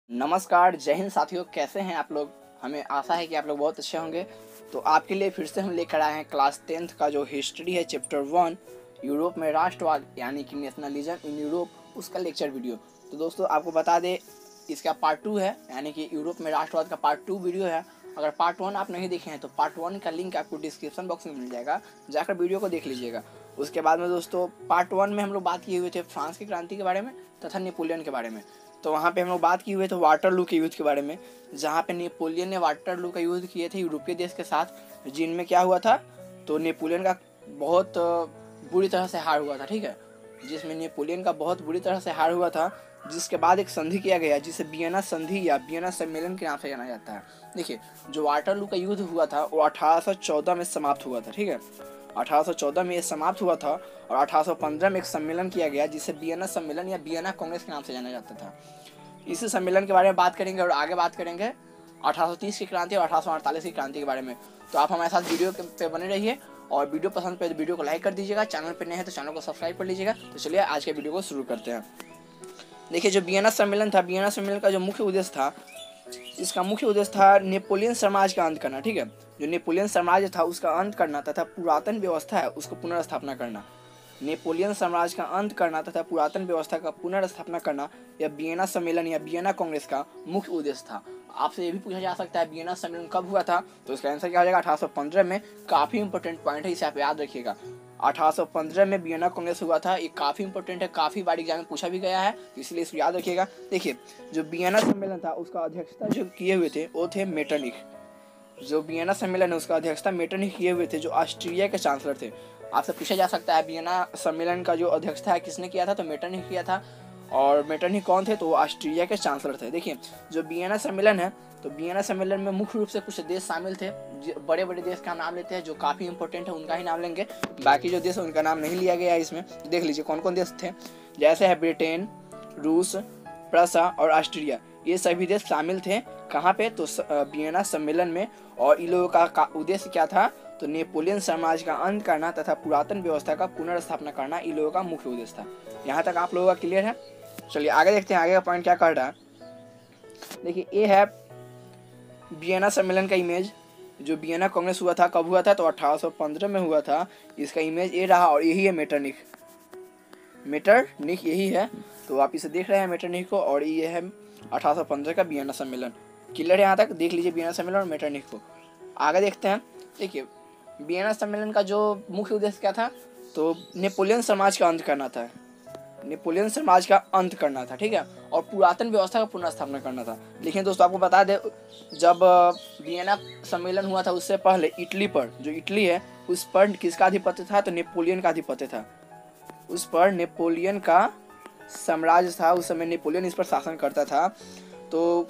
नमस्कार, जय हिंद साथियों। कैसे हैं आप लोग? हमें आशा है कि आप लोग बहुत अच्छे होंगे। तो आपके लिए फिर से हम लेकर आए हैं क्लास 10th का जो हिस्ट्री है चैप्टर 1 यूरोप में राष्ट्रवाद यानी कि नेशनलिज्म इन यूरोप, उसका लेक्चर वीडियो। तो दोस्तों आपको बता दें, इसका पार्ट 2 है, यानी कि यूरोप में राष्ट्रवाद का पार्ट 2 वीडियो है। अगर पार्ट 1 आप नहीं देखे हैं तो पार्ट 1 का लिंक आपको डिस्क्रिप्शन बॉक्स में मिल जाएगा, जाकर वीडियो को देख लीजिएगा। उसके बाद में दोस्तों पार्ट 1 में हम लोग बात किए हुए थे फ्रांस की क्रांति के बारे में तथा नेपोलियन के बारे में। तो वहाँ पे हम लोग बात किए हुए थे वाटरलू के युद्ध के बारे में, जहाँ पे नेपोलियन ने वाटरलू का युद्ध किए थे यूरोपीय देश के साथ, जिनमें क्या हुआ था, तो नेपोलियन का बहुत बुरी तरह से हार हुआ था। ठीक है, जिसमें नेपोलियन का बहुत बुरी तरह से हार हुआ था, जिसके बाद एक संधि किया गया जिसे वियना संधि या वियना सम्मेलन के नाम से जाना जाता है। देखिए, जो वाटरलू का युद्ध हुआ था वो 1814 में समाप्त हुआ था। ठीक है, 1814 में ये समाप्त हुआ था और 1815 में एक सम्मेलन किया गया जिसे वियना सम्मेलन या वियना कांग्रेस के नाम से जाना जाता था। इसी सम्मेलन के बारे में बात करेंगे और आगे बात करेंगे 1830 की क्रांति और 1848 की क्रांति के बारे में। तो आप हमारे साथ वीडियो पे बने रहिए और वीडियो पसंद पे तो वीडियो को लाइक कर दीजिएगा, चैनल पर नए हैं तो चैनल को सब्सक्राइब कर लीजिएगा। तो चलिए आज के वीडियो को शुरू करते हैं। देखिए, जो वियना सम्मेलन था, वियना सम्मेलन का जो मुख्य उद्देश्य था, इसका मुख्य उद्देश्य था नेपोलियन साम्राज्य का अंत करना। ठीक है, जो नेपोलियन साम्राज्य था उसका अंत करना तथा पुरातन व्यवस्था है उसको पुनर्स्थापना करना। नेपोलियन साम्राज्य का अंत करना तथा पुरातन व्यवस्था का पुनर्स्थापना करना यह वियना सम्मेलन या वियना कांग्रेस का मुख्य उद्देश्य था। आपसे ये भी पूछा जा सकता है वियना सम्मेलन कब हुआ था, तो इसका आंसर क्या हो जाएगा 1815 में। काफ़ी इंपॉर्टेंट पॉइंट है, इसे आप याद रखिएगा। 1815 में वियना कांग्रेस हुआ था। ये काफ़ी इंपॉर्टेंट है, काफ़ी बार एग्जाम में पूछा भी गया है, इसलिए इसको याद रखिएगा। देखिए, जो वियना सम्मेलन था उसका अध्यक्षता जो किए हुए थे वो थे मेटरनिख। जो वियना सम्मेलन है उसका अध्यक्षता मेटरनिख किए हुए थे, जो ऑस्ट्रिया के चांसलर थे। आपसे पूछा जा सकता है वियना सम्मेलन का जो अध्यक्षता है किसने किया था, तो मेटरनिख किया था। और मेटरनिख कौन थे, तो वो ऑस्ट्रिया के चांसलर थे। देखिए, जो वियना सम्मेलन है, तो वियना सम्मेलन में मुख्य रूप से कुछ देश शामिल थे। बड़े बड़े देश का नाम लेते हैं जो काफ़ी इंपॉर्टेंट है, उनका ही नाम लेंगे। बाकी जो देश है उनका नाम नहीं लिया गया है इसमें। देख लीजिए कौन कौन देश थे, जैसे है ब्रिटेन, रूस, प्रसा और ऑस्ट्रिया। ये सभी देश शामिल थे कहाँ पे, तो वियना सम्मेलन में। और इन लोगों का उद्देश्य क्या था, तो नेपोलियन साम्राज्य का अंत करना तथा पुरातन व्यवस्था का पुनर्स्थापना करना इन लोगों का मुख्य उद्देश्य था। यहाँ तक आप लोगों का क्लियर है? चलिए आगे देखते हैं, आगे का पॉइंट क्या कर रहा है। देखिए, ये है वियना सम्मेलन का इमेज। जो वियना कांग्रेस हुआ था कब हुआ था, तो 1815 में हुआ था। इसका इमेज ये रहा और यही है मेटरनिख। मेटरनिख यही है, तो आप इसे देख रहे हैं मेटरनिख को, और ये है 1815 का वियना सम्मेलन। क्लियर है? यहाँ तक देख लीजिए वियना सम्मेलन और मेटरनिख को। आगे देखते हैं। देखिए, वियना सम्मेलन का जो मुख्य उद्देश्य क्या था, तो नेपोलियन समाज का अंत करना था। नेपोलियन समाज का अंत करना था, ठीक है, और पुरातन व्यवस्था का पुनर्स्थापना करना था। लेकिन दोस्तों आपको बता दें, जब वियना सम्मेलन हुआ था उससे पहले इटली पर, जो इटली है उस पर किसका आधिपत्य था, तो नेपोलियन का आधिपत्य था। उस पर नेपोलियन का साम्राज्य था, उस समय नेपोलियन इस पर शासन करता था। तो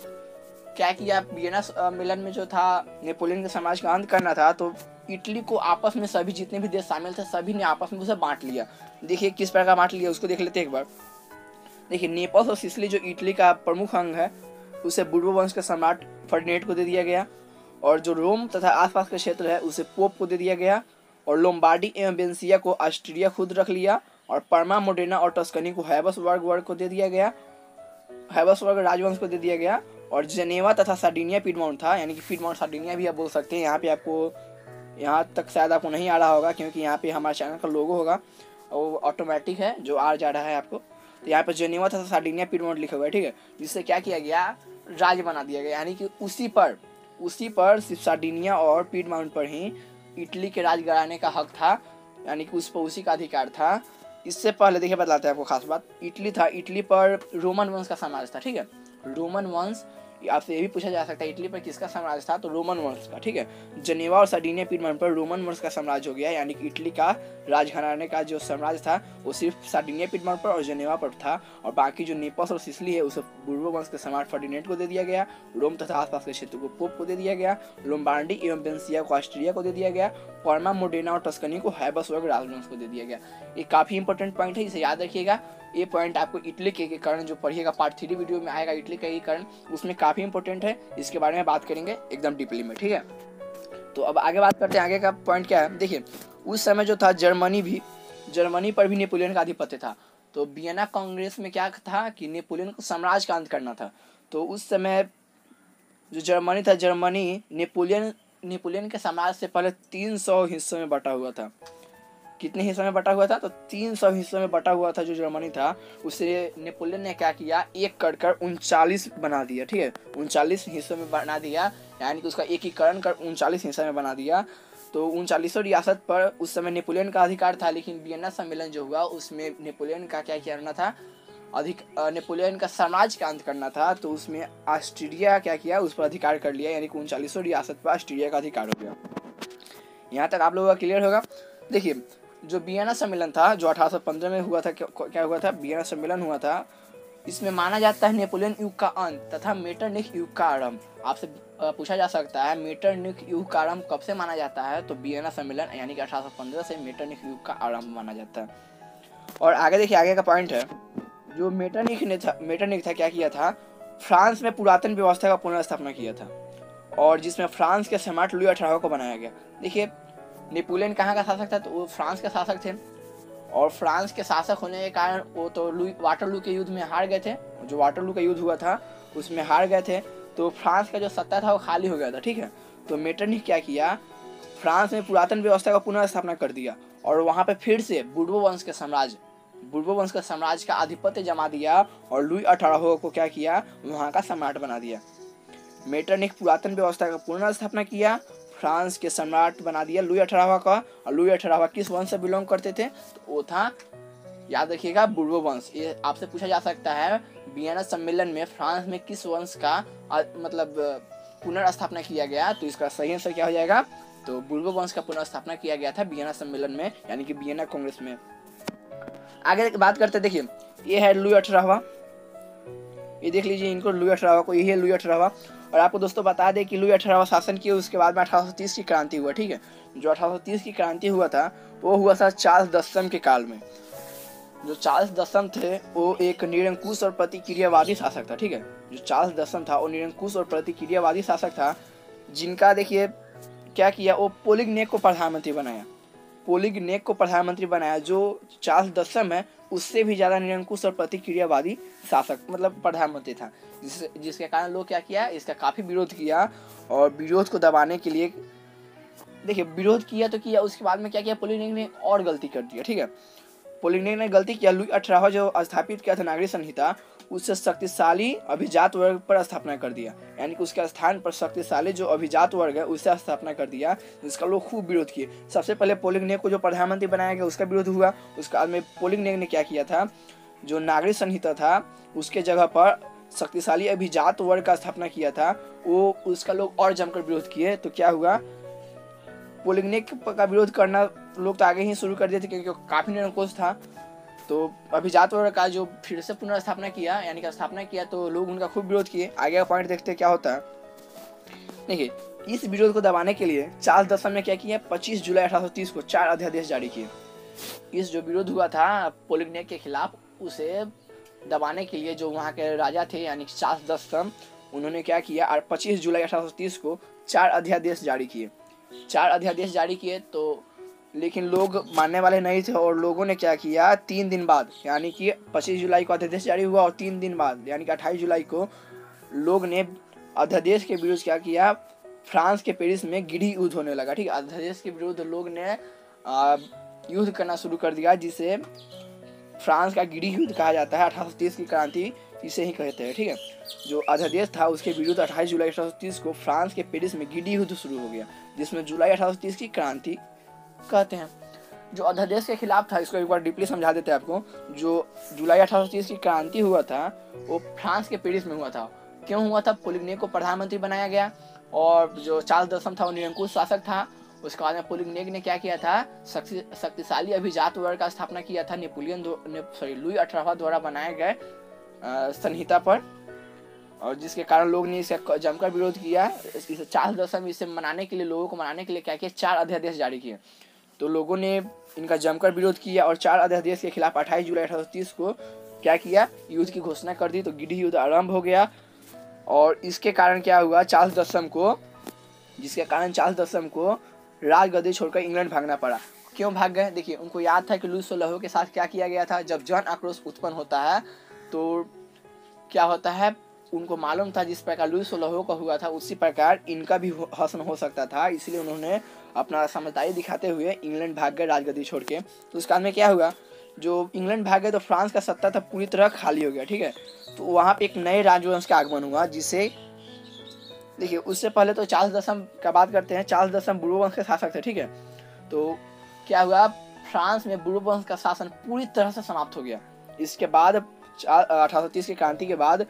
क्या किया वियना सम्मेलन में, जो था नेपोलियन के साम्राज्य का अंत करना था, तो इटली को आपस में सभी जितने भी देश शामिल थे सभी ने आपस में उसे बांट लिया। देखिए किस प्रकार बांट लिया उसको देख लेते हैं एक बार। देखिए, नेपल्स और सिसिली जो इटली का प्रमुख अंग है उसे बुर्बो वंश के सम्राट फर्डिनेंड को दे दिया गया, और जो रोम तथा आसपास के क्षेत्र है उसे पोप को दे दिया गया, और लोम्बार्डी एवं वेनेसिया को ऑस्ट्रिया खुद रख लिया, और परमा, मोडेना और टस्कनी को हैब्सबर्ग को दे दिया गया, हैब्सबर्ग राजवंश को दे दिया गया। और जेनेवा तथा सार्डिनिया पीडमाउंट था, यानी कि पीडमाउंट सार्डिनिया भी आप बोल सकते हैं। यहाँ पे आपको, यहाँ तक शायद आपको नहीं आ रहा होगा क्योंकि यहाँ पे हमारे चैनल का लोगो होगा और वो ऑटोमेटिक है जो आ जा रहा है आपको। तो यहाँ पे जेनेवा तथा सार्डिनिया पीडमाउंट लिखा हुआ है, ठीक है, जिससे क्या किया गया, राज्य बना दिया गया, यानी कि उसी पर सिर्फ सार्डिनिया और पीडमाउंट पर ही इटली के राज कराने का हक था, यानी कि उस पर उसी का अधिकार था। इससे पहले देखिए बतलाते हैं आपको खास बात, इटली था, इटली पर रोमन वंश का साम्राज्य था, ठीक है, रोमन वंश। आपसे ये भी पूछा जा सकता है इटली पर किसका साम्राज्य था, तो रोमन वंश का, ठीक है। जेनेवा और सार्डिनिया पीडमाउंट पर रोमन वंश का साम्राज्य हो गया, यानी कि इटली का राजघराने का जो साम्राज्य था वो सिर्फ सार्डिनिया पीडमाउंट पर और जेनेवा पर था, और बाकी जो नेपल्स और सिसिली है उसे बुर्बो वंश के सम्राट फर्डिनेंड को दे दिया गया, रोम तथा आसपास के क्षेत्र को पोप को दे दिया गया, लोम्बार्डी एवं वेनेसिया को ऑस्ट्रिया को दे दिया गया, परमा, मोडेना और टस्कनी को हैब्सबर्ग राजवंश को दे दिया गया। ये काफ़ी इंपॉर्टेंट पॉइंट है, इसे याद रखिएगा। ये पॉइंट आपको इटली के कारण जो पढ़िएगा, पार्ट 3 वीडियो में आएगा इटली के कारण, उसमें काफ़ी इंपॉर्टेंट है, इसके बारे में बात करेंगे एकदम डीपली में, ठीक है। तो अब आगे बात करते हैं, आगे का पॉइंट क्या है। देखिए, उस समय जो था जर्मनी पर भी नेपोलियन का आधिपत्य था। तो वियना कांग्रेस में क्या था कि नेपोलियन को साम्राज्य का अंत करना था। तो उस समय जो जर्मनी था, जर्मनी नेपोलियन के साम्राज्य से पहले 300 हिस्सों में बटा हुआ था। कितने हिस्सों में बटा हुआ था? तो 300 हिस्सों में बटा हुआ था जो जर्मनी था। उसे नेपोलियन ने क्या किया, एक कर 39 बना दिया। ठीक है, 39 हिस्सों में बना दिया, यानी कि उसका एकीकरण कर 39 हिस्सों में बना दिया। तो 39 रियासत पर उस समय नेपोलियन का अधिकार था। लेकिन वियना सम्मेलन जो हुआ उसमें नेपोलियन का क्या करना था, नेपोलियन का साम्राज्य का अंत करना था। तो उसमें ऑस्ट्रिया क्या किया, उस पर अधिकार कर लिया, यानी कि 39 रियासत पर ऑस्ट्रिया का अधिकार हो गया। यहाँ तक आप लोगों का क्लियर होगा। देखिए, जो वियना सम्मेलन था जो 1815 में हुआ था, क्या हुआ था, वियना सम्मेलन हुआ था। इसमें माना जाता है नेपोलियन युग का अंत तथा मेटरनिख युग का आरंभ। आपसे पूछा जा सकता है मेटरनिख युग का आरंभ कब से माना जाता है? तो वियना सम्मेलन यानी कि 1815 से मेटरनिख युग का आरंभ माना जाता है। और आगे देखिए, आगे का पॉइंट है, जो मेटरनिख था क्या किया था, फ्रांस में पुरातन व्यवस्था का पुनर्स्थापना किया था, और जिसमें फ्रांस के सम्राट लुई 18 को बनाया गया। देखिए, नेपोलियन कहाँ का शासक था? तो वो फ्रांस के शासक थे, और फ्रांस के शासक होने के कारण वो तो वाटरलू के युद्ध में हार गए थे। जो वाटरलू का युद्ध हुआ था उसमें हार गए थे, तो फ्रांस का जो सत्ता था वो खाली हो गया था। ठीक है, तो मेटरनिख क्या किया, फ्रांस में पुरातन व्यवस्था का पुनर्स्थापना कर दिया, और वहाँ पे फिर से बुर्बो वंश के साम्राज्य का आधिपत्य जमा दिया, और लुई 18 को क्या किया, वहाँ का सम्राट बना दिया। मेटरनिख पुरातन व्यवस्था का पुनर्स्थापना किया, फ्रांस के सम्राट बना दिया लुई 18 का। और लुई 18 किस वंश से बिलोंग करते थे? तो वो था, याद रखिएगा, बुर्बो वंश। ये आपसे पूछा जा सकता है वियना सम्मेलन में फ्रांस में किस वंश का मतलब पुनर्स्थापना किया गया? तो इसका सही आंसर क्या हो जाएगा? तो बुर्बो वंश का पुनर्स्थापना किया गया था वियना सम्मेलन में, यानी कि वियना कांग्रेस में। आगे बात करते, देखिए ये है लुई 18, ये देख लीजिए इनको, लुई 18 को, यही है लुई 18। और आपको दोस्तों बता दें कि लुई 18 शासन किए, उसके बाद में 1830 की क्रांति हुआ। ठीक है, जो 1830 की क्रांति हुआ था वो हुआ था चार्ल्स दसम के काल में। जो चार्ल्स दसम थे वो एक निरंकुश और प्रतिक्रियावादी शासक था। ठीक है, जो चार्ल्स दसम था वो निरंकुश और प्रतिक्रियावादी शासक था, जिनका देखिए क्या किया, वो पोलिगनेक को प्रधानमंत्री बनाया। जो चार्ल्स दसम है उससे भी ज़्यादा निरंकुश और प्रतिक्रियावादी शासक मतलब प्रधानमंत्री था, जिसके कारण लोग क्या किया, इसका काफ़ी विरोध किया। और विरोध को दबाने के लिए, देखिए विरोध किया तो किया, उसके बाद में क्या किया, पोलिगनेक ने और गलती कर दिया। ठीक है, पोलिगनेक ने गलती किया, लुई 18 जो स्थापित किया था नागरिक संहिता, उससे शक्तिशाली अभिजात वर्ग पर स्थापना कर दिया, यानी कि उसके स्थान पर शक्तिशाली जो अभिजात वर्ग है उससे स्थापना कर दिया, जिसका लोग खूब विरोध किए। सबसे पहले पोलिगनेक को जो प्रधानमंत्री बनाया गया उसका विरोध हुआ। उसके बाद में पोलिगनेक ने क्या किया था, जो नागरिक संहिता था उसके जगह पर शक्तिशाली अभिजात वर्ग का स्थापना किया था, वो उसका लोग और जमकर विरोध किए। तो क्या हुआ, पोलिगनेक का विरोध करना लोग तो आगे ही शुरू कर दिए थे, क्योंकि काफ़ी निरंकुश था। तो अभिजात वर्ग का जो फिर से पुनर्स्थापना किया, यानी कि स्थापना किया, तो लोग उनका खूब विरोध किए। आगे का पॉइंट देखते हैं क्या होता है। देखिए, इस विरोध को दबाने के लिए चार्ल्स दसम ने क्या किया, 25 जुलाई 1830 को 4 अध्यादेश जारी किए। इस जो विरोध हुआ था पोलिगनेक के खिलाफ, उसे दबाने के लिए जो वहाँ के राजा थे यानी कि चार्ल्स दसम, उन्होंने क्या किया, 25 जुलाई 1830 को 4 अध्यादेश जारी किए। तो लेकिन लोग मानने वाले नहीं थे, और लोगों ने क्या किया, 3 दिन बाद, यानी कि 25 जुलाई को अध्यादेश जारी हुआ, और 3 दिन बाद यानी कि 28 जुलाई को लोग ने अध्यादेश के विरुद्ध क्या किया, फ्रांस के पेरिस में गृह युद्ध होने लगा। ठीक है, अध्यादेश के विरुद्ध लोग ने युद्ध करना शुरू कर दिया, जिसे फ्रांस का गृह युद्ध कहा जाता है। 1830 की क्रांति इसे ही कहते हैं। ठीक है, जो अध्यादेश था उसके विरुद्ध 28 जुलाई 1830 को फ्रांस के पेरिस में गृह युद्ध शुरू हो गया, जिसमें जुलाई 1830 की क्रांति कहते हैं। जो अध्यादेश के खिलाफ था, इसको एक बार डीपली समझा देते हैं आपको। जो जुलाई 1830 की क्रांति हुआ था वो फ्रांस के पेरिस में हुआ था। क्यों हुआ था? पोलिगनेक को प्रधानमंत्री बनाया गया, और जो चार्ल्स दसम था वो निरंकुश शासक था। उसके बाद में पोलिगनेक ने क्या किया था, शक्तिशाली अभिजात वर्ग का स्थापना किया था लुई 18 द्वारा बनाए गए संहिता पर, और जिसके कारण लोग ने इसका जमकर विरोध किया। इसे चार्ल्स दसम इसे मनाने के लिए, लोगों को मनाने के लिए क्या किया, 4 अध्यादेश जारी किए। तो लोगों ने इनका जमकर विरोध किया, और 4 अध्यादेश के खिलाफ 28 जुलाई 1830 को क्या किया, युद्ध की घोषणा कर दी। तो गृह युद्ध आरंभ हो गया, और इसके कारण क्या हुआ, चार्ल्स दसम को राजगद्दी छोड़कर इंग्लैंड भागना पड़ा। क्यों भाग गए? देखिए, उनको याद था कि लुई 16 के साथ क्या किया गया था। जब जन आक्रोश उत्पन्न होता है तो क्या होता है, उनको मालूम था जिस प्रकार लुई 16 का हुआ था उसी प्रकार इनका भी हसन हो सकता था, इसलिए उन्होंने अपना समझदारी दिखाते हुए इंग्लैंड भाग गए राजगद्दी छोड़ के। तो उस काल में क्या हुआ, जो इंग्लैंड भाग गए तो फ्रांस का सत्ता था पूरी तरह खाली हो गया, ठीक है। तो वहाँ पे एक नए राजवंश का आगमन हुआ, जिसे देखिए उससे पहले तो चार्ल्स दशम का बात करते हैं। चार्ल्स दशम बुर्बोन के शासक थे, ठीक है। तो क्या हुआ, फ्रांस में बुर्बोन का शासन पूरी तरह से समाप्त हो गया। इसके बाद 1830 की क्रांति के बाद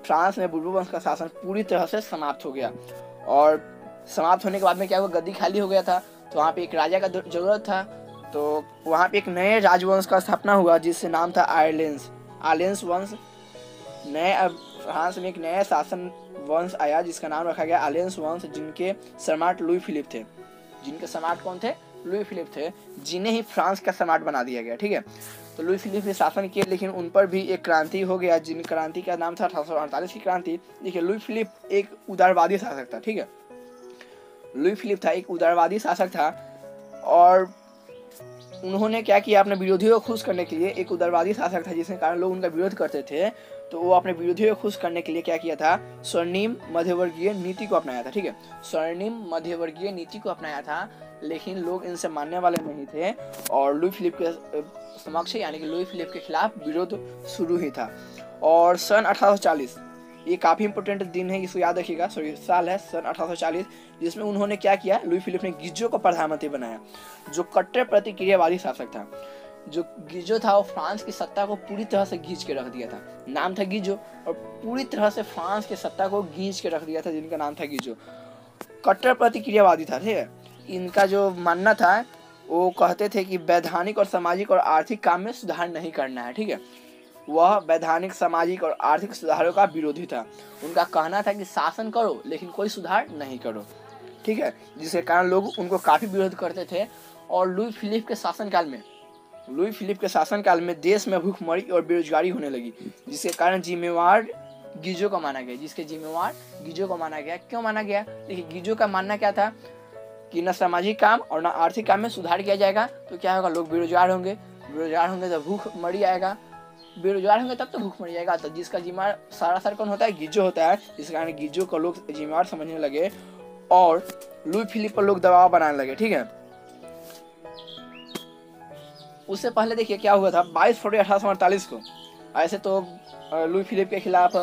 फ्रांस में बुर्बोन का शासन पूरी तरह से समाप्त हो गया। और समाप्त होने के बाद में क्या हुआ, गद्दी खाली हो गया था, तो वहाँ पे एक राजा का जरूरत था। तो वहाँ पे एक नए राजवंश का स्थापना हुआ जिससे नाम था आर्लेंस वंश। नए फ्रांस में एक नया शासन वंश आया जिसका नाम रखा गया आर्लेंस वंश, जिनके सम्राट लुई फिलिप थे। जिनके सम्राट कौन थे, लुई फिलिप थे, जिन्हें ही फ्रांस का सम्राट बना दिया गया, ठीक है। तो लुई फिलिप ने शासन किया, लेकिन उन पर भी एक क्रांति हो गया, जिन क्रांति का नाम था 1848 की क्रांति। देखिए लुई फिलिप एक उदारवादी शासक था, ठीक है। लुई फिलिप था एक उदारवादी शासक था, और उन्होंने क्या किया, अपने विरोधियों को खुश करने के लिए, एक उदारवादी शासक था जिसके कारण लोग उनका विरोध करते थे, तो वो अपने विरोधियों को खुश करने के लिए क्या किया था, स्वर्णिम मध्यवर्गीय नीति को अपनाया था, ठीक है। स्वर्णिम मध्यवर्गीय नीति को अपनाया था, लेकिन लोग इनसे मानने वाले नहीं थे, और लुई फिलिप के समक्ष यानी कि लुई फिलिप के खिलाफ विरोध शुरू ही था। और सन 1840, ये काफ़ी इंपॉर्टेंट दिन है, इसको याद रखिएगा, सॉरी साल है सन 1840, जिसमें उन्होंने क्या किया, लुई फिलिप ने गिजो को प्रधानमंत्री बनाया, जो कट्टर प्रतिक्रियावादी शासक था। जो गिजो था वो फ्रांस की सत्ता को पूरी तरह से खींच के रख दिया था, नाम था गिजो, और पूरी तरह से फ्रांस की सत्ता को खींच के रख दिया था, जिनका नाम था गिजो। कट्टर प्रतिक्रियावादी था, ठीक है। इनका जो मानना था, वो कहते थे कि वैधानिक और सामाजिक और आर्थिक काम में सुधार नहीं करना है, ठीक है। वह वैधानिक, सामाजिक और आर्थिक सुधारों का विरोधी था। उनका कहना था कि शासन करो लेकिन कोई सुधार नहीं करो, ठीक है, जिसके कारण लोग उनको काफ़ी विरोध करते थे। और लुई फिलिप के शासनकाल में देश में भूखमरी और बेरोजगारी होने लगी, जिसके कारण जिम्मेवार गिजो को माना गया। क्यों माना गया, देखिए गिजो का मानना क्या था कि न सामाजिक काम और न आर्थिक काम में सुधार किया जाएगा तो क्या होगा, लोग बेरोजगार होंगे तो भूखमरी आएगा, बेरोजगार होंगे तब तो भूखमरी आएगा। तो जिसका जिम्मेवार सरासर कौन होता है, गिजो होता है। इस कारण गिजो को लोग जिम्मेवार समझने लगे और लुई फिलिप पर लोग दबाव बनाने लगे, ठीक है। उससे पहले देखिए क्या हुआ था, 22 फरवरी 1848 को, ऐसे तो लुई फिलिप के खिलाफ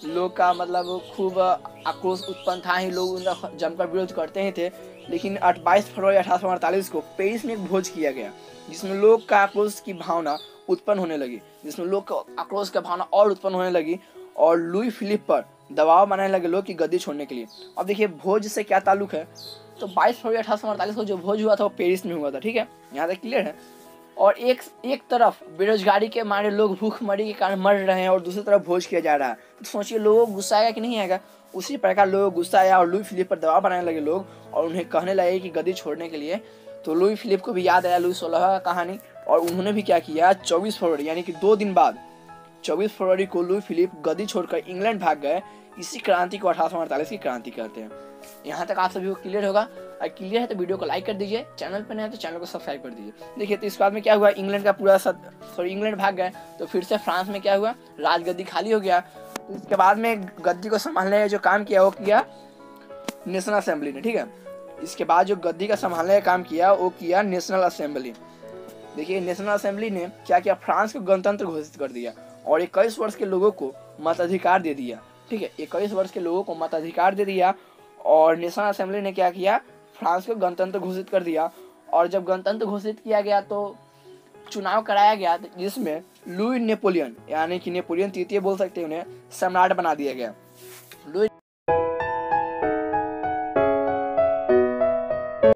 लोग का मतलब खूब आक्रोश उत्पन्न था ही, लोग उनका जमकर विरोध करते ही थे। लेकिन 22 फरवरी 1848 को पेरिस में एक भोज किया गया, जिसमें लोग का आक्रोश की भावना उत्पन्न होने लगी, और लुई फिलिप पर दबाव बनाने लगे लोग की गद्दी छोड़ने के लिए। अब देखिए भोज से क्या ताल्लुक है, तो 22 फरवरी 1848 को जो भोज हुआ था वो पेरिस में हुआ था, ठीक है, यहाँ तक क्लियर है। और एक तरफ बेरोजगारी के मारे लोग भूखमरी के कारण मर रहे हैं और दूसरी तरफ भोज किया जा रहा है, तो सोचिए लोगों को गुस्सा आएगा कि नहीं आएगा। उसी प्रकार लोगों को गुस्सा आया और लुई फिलिप पर दबाव बनाने लगे लोग, और उन्हें कहने लगे कि गद्दी छोड़ने के लिए। तो लुई फिलिप को भी याद आया लुई 16 का कहानी, और उन्होंने भी क्या किया, 24 फरवरी यानी कि 2 दिन बाद 24 फरवरी को लुई फिलिप गद्दी छोड़कर इंग्लैंड भाग गए। इसी क्रांति को 1848 की क्रांति कहते हैं। यहाँ तक आप सभी को क्लियर होगा। अगर क्लियर है तो वीडियो को लाइक कर दीजिए, चैनल पर नहीं है तो चैनल को सब्सक्राइब कर दीजिए। देखिए तो इस बात में क्या हुआ, इंग्लैंड का पूरा इंग्लैंड भाग गए, तो फिर से फ्रांस में क्या हुआ, राजगद्दी खाली हो गया। तो इसके बाद में गद्दी को संभालने का जो काम किया वो किया नेशनल असेंबली ने, ठीक है। इसके बाद जो गद्दी का संभालने का काम किया वो किया नेशनल असेंबली। देखिए नेशनल असेंबली ने क्या किया, फ्रांस को गणतंत्र घोषित कर दिया और 21 वर्ष के लोगों को मताधिकार दे दिया, ठीक है, 21 वर्ष के लोगों को मताधिकार दे दिया। और नेशनल असेंबली ने क्या किया, फ्रांस को गणतंत्र घोषित कर दिया। और जब गणतंत्र घोषित किया गया तो चुनाव कराया गया, जिसमें लुई नेपोलियन यानी कि नेपोलियन तृतीय बोल सकते हैं उन्हें, सम्राट बना दिया गया। लुई